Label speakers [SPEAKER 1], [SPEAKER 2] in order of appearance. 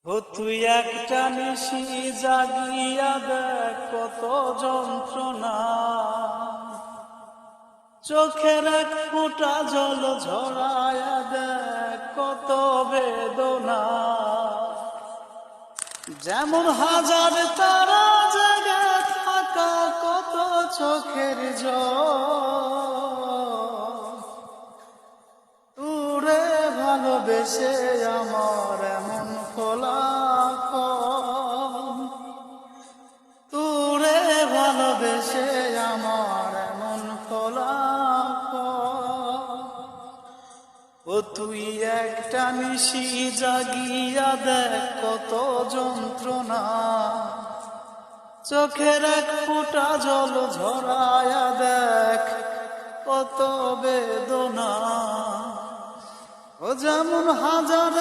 [SPEAKER 1] ও তুই একটা নিশি জাগিয়া দেখ কত যন্ত্রণা, চোখের এক ফোঁটা জল ঝরায়া দেখ কত বেদনা। যেমন হাজার তারা জেগে থাকা কত চোখের জল, তুরে ভালোবেসে আমার এমন ফলাফল, তুরে ভালোবেসে আমার এমন ফলাফল। ও তুই একটা নিশি জাগিয়া দেখ কত যন্ত্রণা, চোখের এক ফোঁটা জল ঝরায়া দেখ কত বেদনা। ও যেমন হাজার